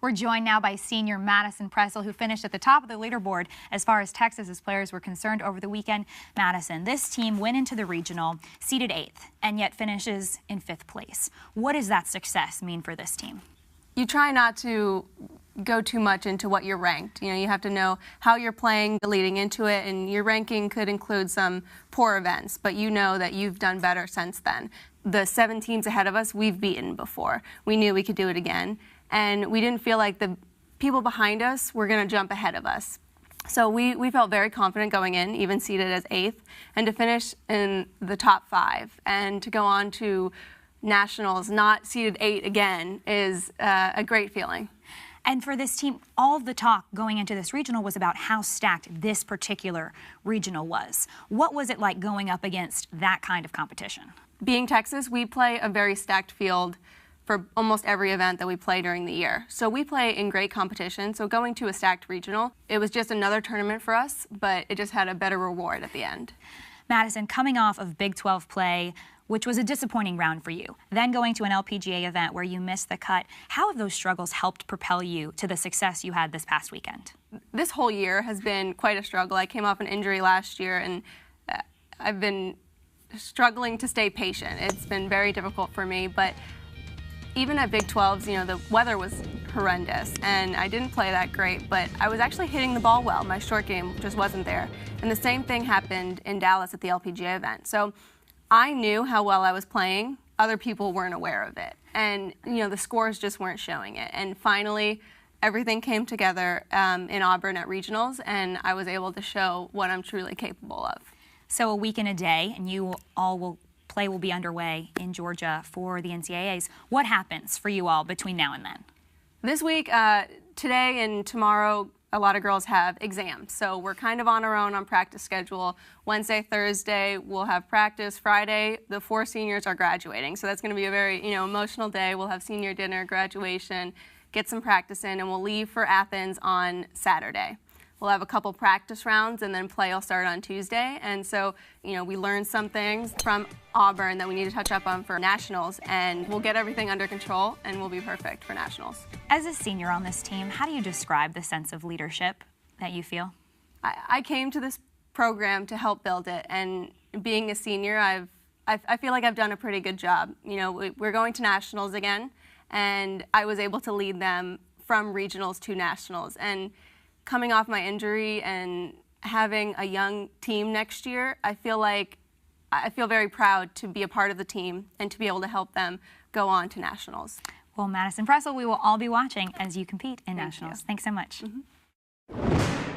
We're joined now by senior Madison Pressel, who finished at the top of the leaderboard as far as Texas's players were concerned over the weekend. Madison, this team went into the regional, seeded 8th, and yet finishes in 5th place. What does that success mean for this team? You try not to go too much into what you're ranked. You know, you have to know how you're playing leading into it, and your ranking could include some poor events, but you know that you've done better since then. The 7 teams ahead of us, we've beaten before. We knew we could do it again, and we didn't feel like the people behind us were going to jump ahead of us. So we felt very confident going in, even seeded as 8th, and to finish in the top 5 and to go on to nationals, not seeded 8 again, is a great feeling. And for this team, all of the talk going into this regional was about how stacked this particular regional was. What was it like going up against that kind of competition? Being Texas, we play a very stacked field for almost every event that we play during the year. So we play in great competition. So going to a stacked regional, it was just another tournament for us, but it just had a better reward at the end. Madison, coming off of Big 12 play, which was a disappointing round for you, then going to an LPGA event where you missed the cut, how have those struggles helped propel you to the success you had this past weekend? This whole year has been quite a struggle. I came off an injury last year, and I've been struggling to stay patient. It's been very difficult for me, but even at Big 12s, you know, the weather was horrendous, and I didn't play that great, but I was actually hitting the ball well. My short game just wasn't there. And the same thing happened in Dallas at the LPGA event. So I knew how well I was playing. Other people weren't aware of it. And, you know, the scores just weren't showing it. And finally, everything came together in Auburn at regionals, and I was able to show what I'm truly capable of. So a week and a day, and you all will play will be underway in Georgia for the NCAAs. What happens for you all between now and then? This week, today and tomorrow, a lot of girls have exams. So we're kind of on our own on practice schedule. Wednesday, Thursday, we'll have practice. Friday, the 4 seniors are graduating. So that's going to be a very, emotional day. We'll have senior dinner, graduation, get some practice in, and we'll leave for Athens on Saturday. We'll have a couple practice rounds, and then play will start on Tuesday. And so, we learned some things from Auburn that we need to touch up on for nationals, and we'll get everything under control, and we'll be perfect for nationals. As a senior on this team, how do you describe the sense of leadership that you feel? I came to this program to help build it, and being a senior, I feel like I've done a pretty good job. We're going to nationals again, and I was able to lead them from regionals to nationals. And coming off my injury and having a young team next year, I feel very proud to be a part of the team and to be able to help them go on to nationals. Well, Madison Pressel, we will all be watching as you compete in nationals. You. Thanks so much. Mm-hmm.